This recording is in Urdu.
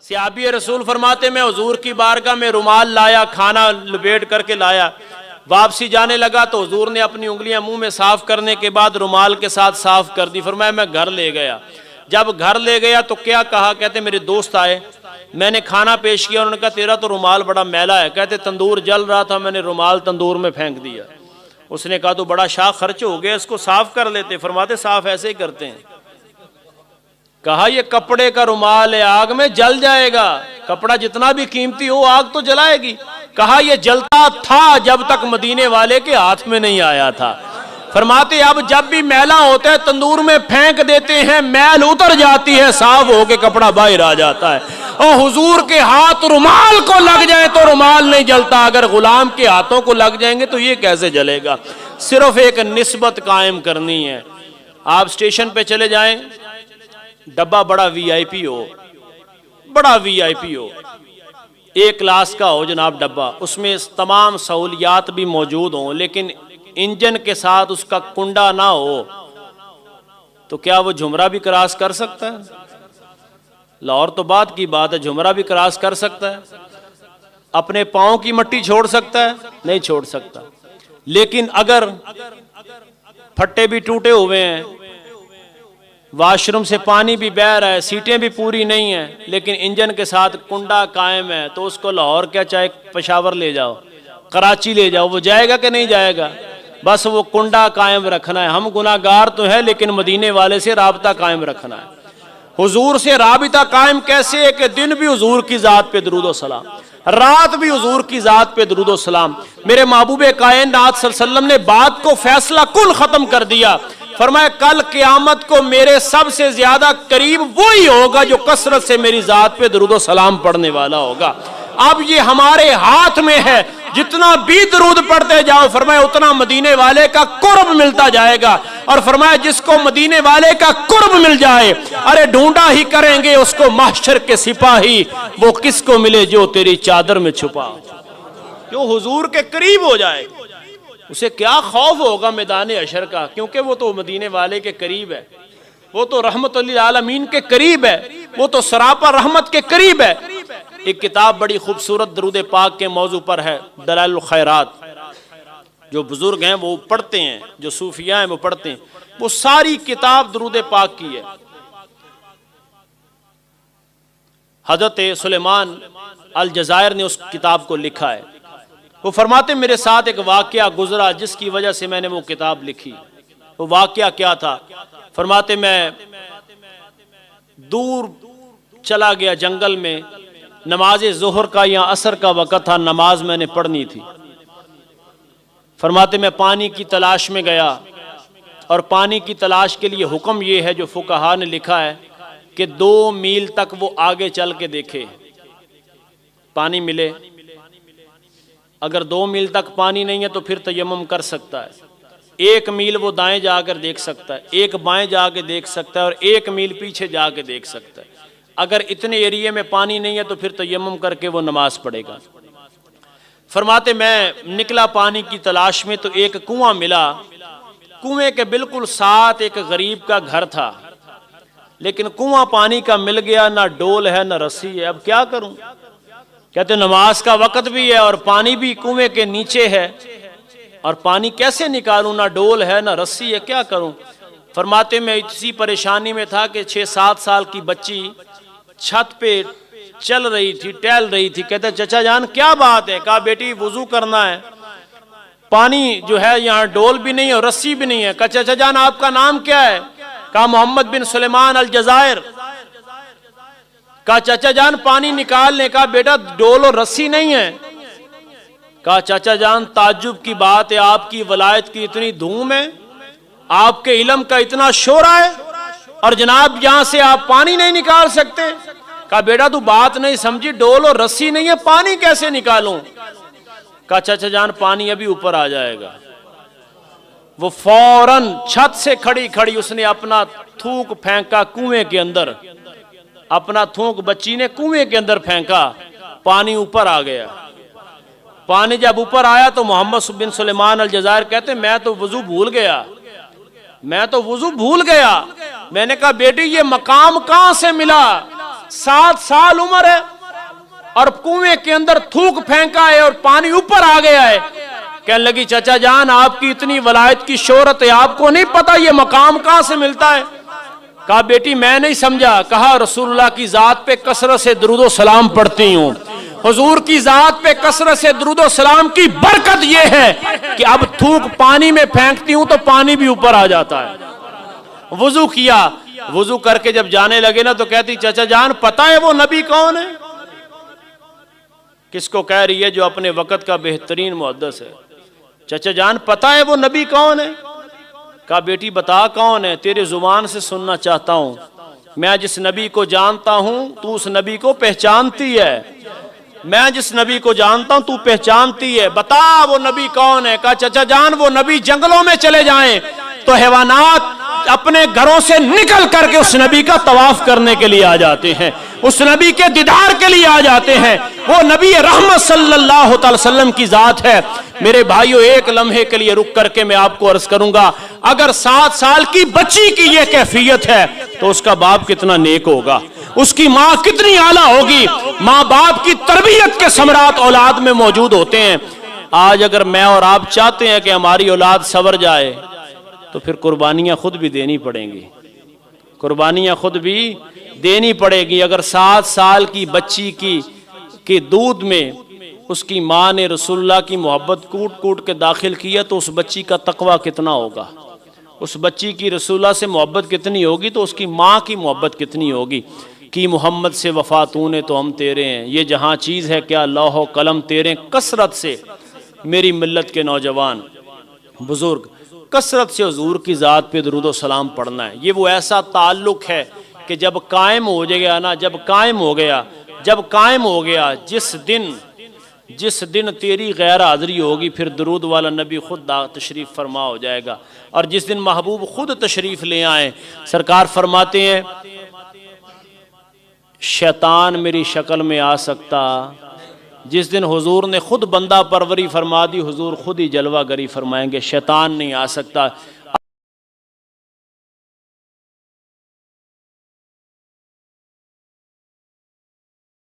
صحابی رسول فرماتے میں حضور کی بارگاہ میں رومال لایا، کھانا لپیٹ کر کے لایا، واپسی جانے لگا تو حضور نے اپنی انگلیاں منہ میں صاف کرنے کے بعد رومال کے ساتھ صاف کر دی۔ فرمایا میں گھر لے گیا، جب گھر لے گیا تو کیا کہا، کہتے میرے دوست آئے، میں نے کھانا پیش کیا، انہوں نے کہا تیرا تو رومال بڑا میلا ہے، کہتے تندور جل رہا تھا، میں نے رومال تندور میں پھینک دیا۔ اس نے کہا تو بڑا شاہ خرچ ہو گیا، اس کو صاف کر لیتے۔ فرماتے صاف ایسے ہی کرتے ہیں۔ کہا یہ کپڑے کا رومال ہے، آگ میں جل جائے گا، کپڑا جتنا بھی قیمتی ہو آگ تو جلائے گی۔ کہا یہ جلتا تھا جب تک مدینے والے کے ہاتھ میں نہیں آیا تھا۔ فرماتے اب جب بھی میلا ہوتا ہے تندور میں پھینک دیتے ہیں، میل اتر جاتی ہے، صاف ہو کے کپڑا باہر آ جاتا ہے۔ اور حضور کے ہاتھ رومال کو لگ جائے تو رومال نہیں جلتا، اگر غلام کے ہاتھوں کو لگ جائیں گے تو یہ کیسے جلے گا؟ صرف ایک نسبت قائم کرنی ہے۔ آپ اسٹیشن پہ چلے جائیں، ڈبہ بڑا وی آئی پی ہو، بڑا وی آئی پی ہو، ایک کلاس کا ہو جناب ڈبہ، اس میں تمام سہولیات بھی موجود ہوں، لیکن انجن کے ساتھ اس کا کنڈا نہ ہو تو کیا وہ جھمرا بھی کراس کر سکتا ہے؟ لاہور تو بات کی بات ہے، جھمرا بھی کراس کر سکتا ہے؟ اپنے پاؤں کی مٹی چھوڑ سکتا ہے؟ نہیں چھوڑ سکتا۔ لیکن اگر پھٹے بھی ٹوٹے ہوئے ہیں، واش روم سے پانی بھی بہہ رہا ہے، سیٹیں بھی پوری نہیں ہیں، لیکن انجن کے ساتھ کنڈا قائم ہے، تو اس کو لاہور کیا چاہے پشاور لے جاؤ، کراچی لے جاؤ، وہ جائے گا کہ نہیں جائے گا؟ بس وہ کنڈا قائم رکھنا ہے۔ ہم گناہگار تو ہے لیکن مدینے والے سے رابطہ قائم رکھنا ہے۔ حضور سے رابطہ قائم کیسے ہے کہ دن بھی حضور کی ذات پہ درود و سلام، رات بھی حضور کی ذات پہ درود و سلام۔ میرے محبوب کائنات صلی اللہ علیہ وسلم نے بات کو فیصلہ کن ختم کر دیا۔ فرمایا کل قیامت کو میرے سب سے زیادہ قریب وہی ہوگا جو کثرت سے میری ذات پہ درود و سلام پڑھنے والا ہوگا۔ اب یہ ہمارے ہاتھ میں ہے، جتنا بھی درود پڑھتے جاؤ فرمایا اتنا مدینے والے کا قرب ملتا جائے گا۔ اور فرمایا جس کو مدینے والے کا قرب مل جائے، ارے ڈھونڈا ہی کریں گے اس کو محشر کے سپاہی، وہ کس کو ملے جو تیری چادر میں چھپا، جو حضور کے قریب ہو جائے اسے کیا خوف ہوگا میدان حشر کا، کیونکہ وہ تو مدینے والے کے قریب ہے، وہ تو رحمت للعالمین کے قریب ہے، وہ تو سراپا رحمت کے قریب ہے۔ ایک کتاب بڑی خوبصورت درود پاک کے موضوع پر ہے، دلائل الخیرات، جو بزرگ ہیں وہ پڑھتے ہیں، جو صوفیاء ہیں وہ پڑھتے ہیں، وہ ساری کتاب درود پاک کی ہے۔ حضرت سلیمان الجزائر نے اس کتاب کو لکھا ہے۔ وہ فرماتے میرے ساتھ ایک واقعہ گزرا جس کی وجہ سے میں نے وہ کتاب لکھی۔ وہ واقعہ کیا تھا؟ فرماتے میں دور چلا گیا جنگل میں، نماز ظہر کا یا عصر کا وقت تھا، نماز میں نے پڑھنی تھی۔ فرماتے میں پانی کی تلاش میں گیا، اور پانی کی تلاش کے لیے حکم یہ ہے جو فقہا نے لکھا ہے کہ 2 میل تک وہ آگے چل کے دیکھے پانی ملے۔ اگر 2 میل تک پانی نہیں ہے تو پھر تیمم کر سکتا ہے۔ 1 میل وہ دائیں جا کر دیکھ سکتا ہے، 1 بائیں جا کے دیکھ سکتا ہے، اور 1 میل پیچھے جا کے دیکھ سکتا ہے۔ اگر اتنے ایریے میں پانی نہیں ہے تو پھر تیمم کر کے وہ نماز پڑھے گا۔ فرماتے میں نکلا پانی کی تلاش میں تو ایک کنواں ملا، کنویں کے بالکل ساتھ ایک غریب کا گھر تھا، لیکن کنواں پانی کا مل گیا، نہ ڈول ہے نہ رسی ہے، اب کیا کروں؟ کہتے نماز کا وقت بھی ہے اور پانی بھی کنویں کے نیچے ہے، اور پانی کیسے نکالوں؟ نہ ڈول ہے نہ رسی ہے، کیا کروں؟ فرماتے میں اسی پریشانی میں تھا کہ 6-7 سال کی بچی چھت پہ چل رہی تھی، ٹہل رہی تھی۔ کہتے چچا جان کیا بات ہے؟ کہا بیٹی وضو کرنا ہے، پانی جو ہے یہاں ڈول بھی نہیں ہے اور رسی بھی نہیں ہے۔ کہا چچا جان آپ کا نام کیا ہے؟ کہا محمد بن سلیمان الجزائر۔ کہا چچا جان پانی نکالنے کا، بیٹا ڈول اور رسی نہیں ہے۔ کہا چچا جان تعجب کی بات ہے، آپ کی ولایت کی اتنی دھوم ہے، آپ کے علم کا اتنا شورا ہے، اور جناب یہاں سے آپ پانی نہیں نکال سکتے؟ کہا بیٹا تو بات نہیں سمجھی، ڈول اور رسی نہیں ہے، پانی کیسے نکالوں؟ کہا چچا جان پانی ابھی اوپر آ جائے گا۔ وہ فوراً چھت سے کھڑی کھڑی اس نے اپنا تھوک پھینکا کنویں کے اندر، اپنا تھوک بچی نے کنویں کے اندر پھینکا، پانی اوپر آ گیا۔ پانی جب اوپر آیا تو محمد بن سلیمان الجزائر کہتے میں تو وضو بھول گیا، میں نے کہا بیٹی یہ مقام کہاں سے ملا؟ 7 سال عمر ہے اور کنویں کے اندر تھوک پھینکا ہے اور پانی اوپر آ گیا ہے. کہنے لگی چچا جان آپ کی اتنی ولایت کی شہرت ہے, آپ کو نہیں پتا یہ مقام کہاں سے ملتا ہے؟ کہا بیٹی میں نہیں سمجھا. کہا رسول اللہ کی ذات پہ کثرت سے درود و سلام پڑھتی ہوں. حضور کی ذات پہ کثرت سے درود و سلام کی برکت یہ ہے کہ اب تھوک پانی میں پھینکتی ہوں تو پانی بھی اوپر آ جاتا ہے. وضو کیا, وضو کر کے جب جانے لگے نا تو کہتی چچا جان پتہ ہے وہ نبی کون ہے؟ کس کو کہہ رہی ہے؟ جو اپنے وقت کا بہترین محدث ہے. چچا جان پتہ ہے وہ نبی کون ہے؟ کہا بیٹی بتا کون ہے, تیرے زبان سے سننا چاہتا ہوں. میں جس نبی کو جانتا ہوں تو اس نبی کو پہچانتی ہے, میں جس نبی کو جانتا ہوں تو پہچانتی ہے, بتا وہ نبی کون ہے؟ کہا چچا جان وہ نبی جنگلوں میں چلے جائیں تو حیوانات اپنے گھروں سے نکل کر کے اس نبی کا طواف کرنے کے لیے آ جاتے ہیں, اس نبی کے دیدار کے لیے آ جاتے ہیں. وہ نبی رحمت صلی اللہ تعالی وسلم کی ذات ہے. میرے بھائیو ایک لمحے کے لیے رک کر کے میں آپ کو عرض کروں گا, اگر 7 سال کی بچی کی یہ کیفیت ہے تو اس کا باپ کتنا نیک ہوگا, اس کی ماں کتنی اعلیٰ ہوگی. ماں باپ کی تربیت کے ثمرات اولاد میں موجود ہوتے ہیں. آج اگر میں اور آپ چاہتے ہیں کہ ہماری اولاد سنور جائے تو پھر قربانیاں خود بھی دینی پڑیں گی, قربانیاں خود بھی دینی پڑے گی. اگر 7 سال کی بچی کی دودھ میں اس کی ماں نے رسول اللہ کی محبت کوٹ کوٹ کے داخل کیا تو اس بچی کا تقوی کتنا ہوگا, اس بچی کی رسول اللہ سے محبت کتنی ہوگی تو اس کی ماں کی محبت کتنی ہوگی. کہ محمد سے وفا تو نے تو ہم تیرے ہیں, یہ جہاں چیز ہے کیا لوح و قلم تیرے. کثرت سے میری ملت کے نوجوان بزرگ کثرت سے حضور کی ذات پہ درود و سلام پڑھنا ہے. یہ وہ ایسا تعلق ہے کہ جب قائم ہو جائے نا, جب قائم ہو گیا جس دن تیری غیر حاضری ہوگی پھر درود والا نبی خود تشریف فرما ہو جائے گا. اور جس دن محبوب خود تشریف لے آئیں, سرکار فرماتے ہیں شیطان میری شکل میں آ سکتا. جس دن حضور نے خود بندہ پروری فرما دی, حضور خود ہی جلوہ گری فرمائیں گے, شیطان نہیں آ سکتا.